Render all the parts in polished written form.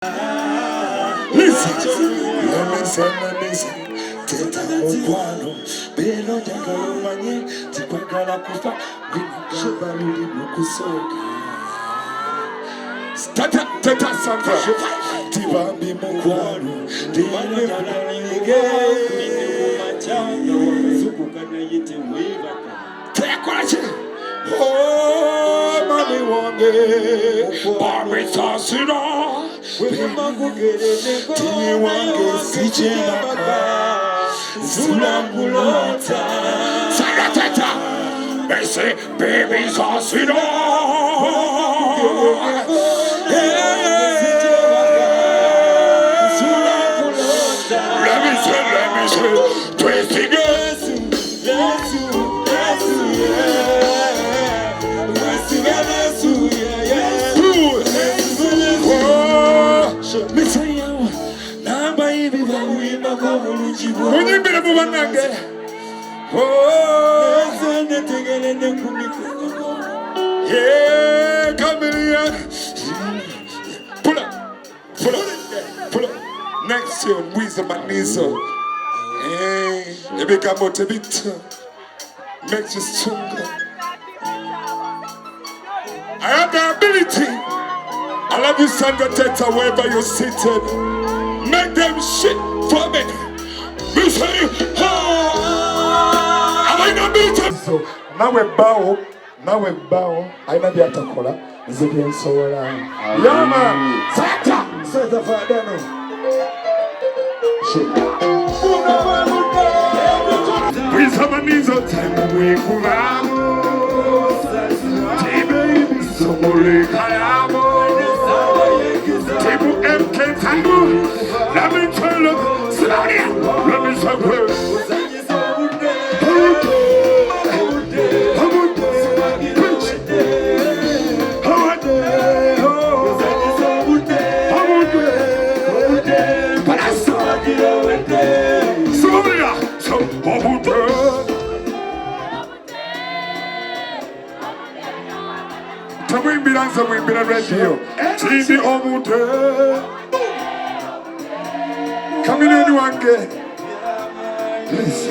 Listen. Teta Mukwano, Beno Jagalumanye, Tikwagala Kufa, Wingabaruli Mukusoka. Teta Sandra Tibambi Mukwano, Beno Jagalumanye, Tekwache. Oh, Mami Wange, Barbie Sassino, Tini Wange, Sichemaka, Zulambulota, Sandra Teta, they say, Baby Sassino, let me say, Twisty girls, yes, yeah, chameleon. Pull up. Next year, Weasle Manizo. Hey, you become a bit. Makes you stronger. I have the ability. I love you, Sandra Teta, wherever you're seated. Make them shit for me. We say, am I not beaten? So now we bow. I know the Atakola. Is it being so around? Yama, Sata, Sata Fadano. Shit. Weasle Manizo time we Tibu MK Tango, let me tell you, Slaughter, let me say, we've been radio. TV Omute. Come in anyone get. Please.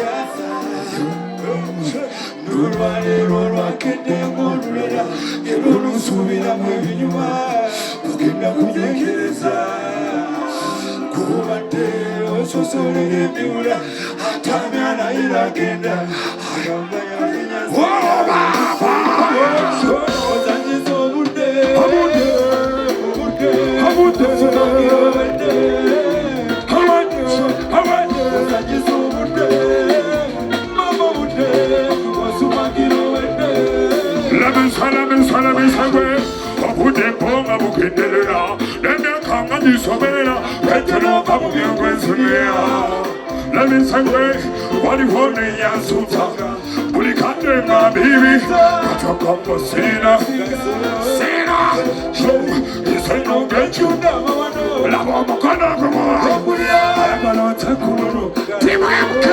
Let me say, what you want me, Yasuta? Put it on my baby. Got your combo, Sina. You say, no, get you down. I'm gonna take you. Team MK.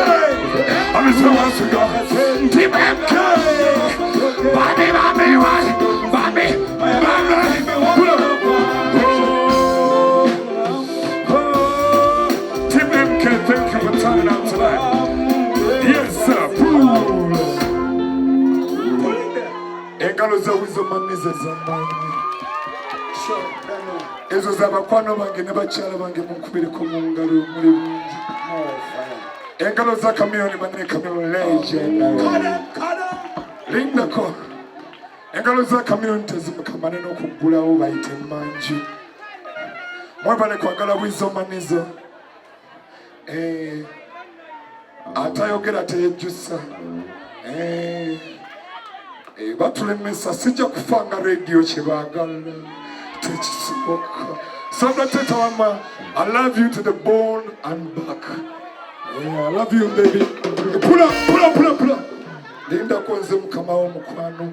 I'm so once ago. Team MK. Bobby. Team MK, thank you for turning out tonight. Yes, sir. Engalo za Weasle Manizo zamani. Ezo z'abakwano bange ne bakyala bange munkubire ku mungalo muri bungi. Engalo za kamiyoni banne kamiyoni legend. Lindako. Engalo za kamiyoni tezimukamane n'okuggulawo bayite manju. Mwebale kwagala Weasle Manizo. Atayogera teyejjusa. Batulemesa sijja kufanga radio kyebaagala. Sandra Teta Wama, I love you to the bone and back. Yeah, I love you, baby. Pull up. Linda kwenze mukama wo mukwano.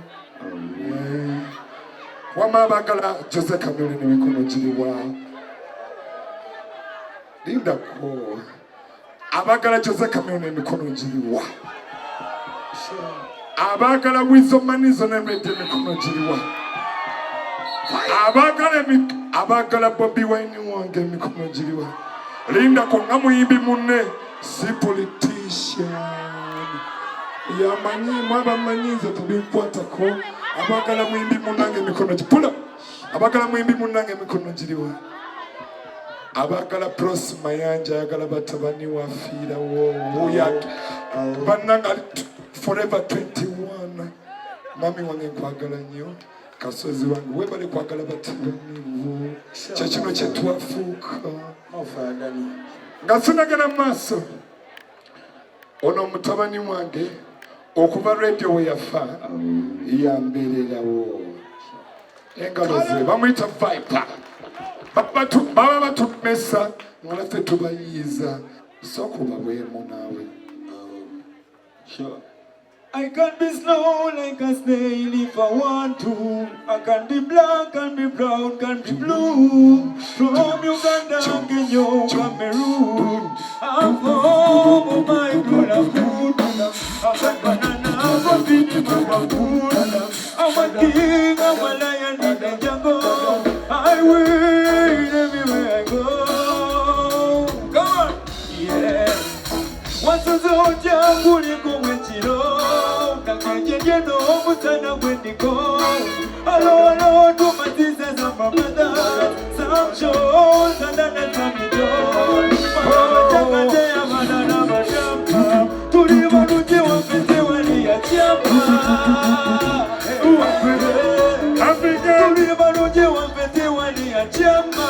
Wama bagala Jose Kamili ni mikono jiriwa. Linda ko. Abagala Jose Kamili ni mikono jiriwa. Abagala Weasle Manizo ne mikono jiriwa. Abagala abagala Bobi Wine wange emikono giriwa. Lindako nga muyimbi munne si politician. Yamanyi mwabamanyize tubikwatako. Abagala muyimbi munnange emikono gipula. Abagala muyimbi munnange emikono giriwa. Abagala Pros Mayanja ayagala batabani wafiira woya bannanga forever 21. Mami wange nkwagala nnyo. Kasozi wange webale kwagala batabani wo. Kyekino kye twafuuka. Nga sinagala mu maaso ono mutabani wange okuva radio we yafa yambeererawo. Engalo ze bamuyita Viper. Baba batumesa nga naffe tubayiiza sooka obabwemu naawe. Sure. I can be slow like a snail if I want to. I can be black, can be brown, can be blue. From Uganda, Kenya, Cameroon. I'm home, oh my God, I'm good. I'm a banana, I'm a baby, I'm a food. I'm a king, I'm a lion in the jungle. I win everywhere I go. Come on, yeah. Once was a jungle, you go with you. Nakajeno musana wendigo. Hello, to my sisters and my brothers. Some shows and then some joy. Mama chakate amana mashamba. Tuliva nuji wapete wali ya chamba. Africa. Tuliva nuji wapete wali ya chamba.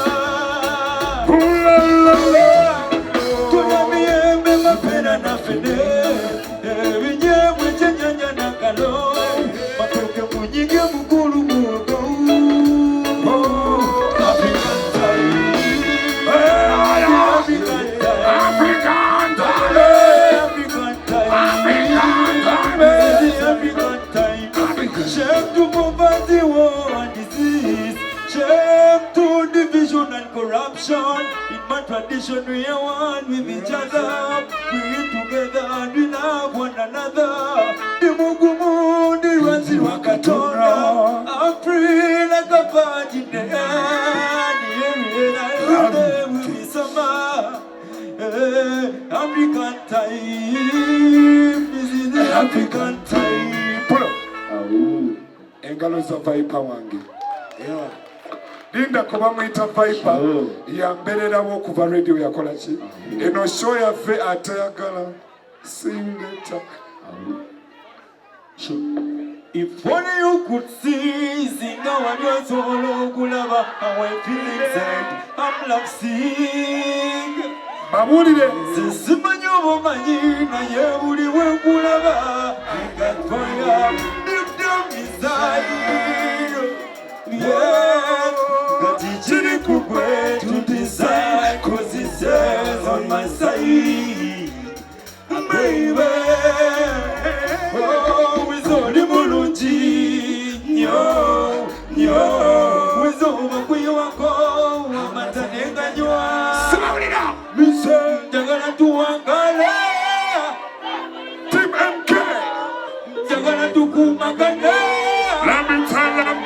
Tunamiembe mapena na fede. Shame to poverty, war and disease. Shame to division and corruption. In my tradition, we are one with each other. We live together and we love one another. The Mugumu, the Ranzi Wakatora. I'm free like a bird in the air. I love them with me summer. African time. This is the African time. Engalo za Viper wange. Linda kuba mwita Viper yambererawo okuva radio yakola ki. Eno show yaffe atayagala. See you later. If only you could see, zinga wanyo solo kulaba how I feel inside. I'm love sick. Babulire. Simanyo bomanyi na ye buli we kulaba. I got fire. Yeah, got Teta Kukyawa to decide, 'cause it says on my side, baby. Oh, Weasle Manizo Weasle Kukyawa, Matanenga nywa. Slow it up. Mise jagala tuangale. Team MK. Jagala tukumagane. Let me tell them,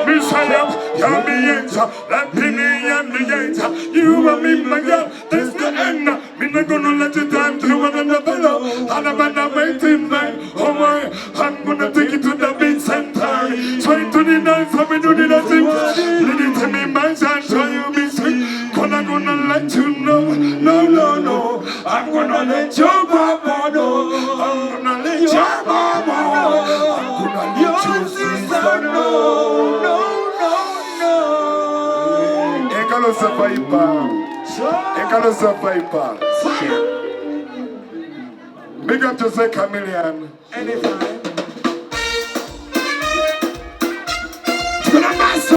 Messiah, you're me enter, let me enter. You are me, my girl, this the end. Me not gonna let you down to one another. And I'm gonna wait in line. Oh my, I'm gonna take you to the big center. Try to the dance, I'm gonna do the dancing. Let it tell me, my son, try you be sweet. I'm gonna let you know, no. I'm gonna let your mama know. I'm gonna let your mama know. I'm gonna let you see. No. Engalo za Viper. Engalo za Viper. Big up to say Chameleon. Anytime.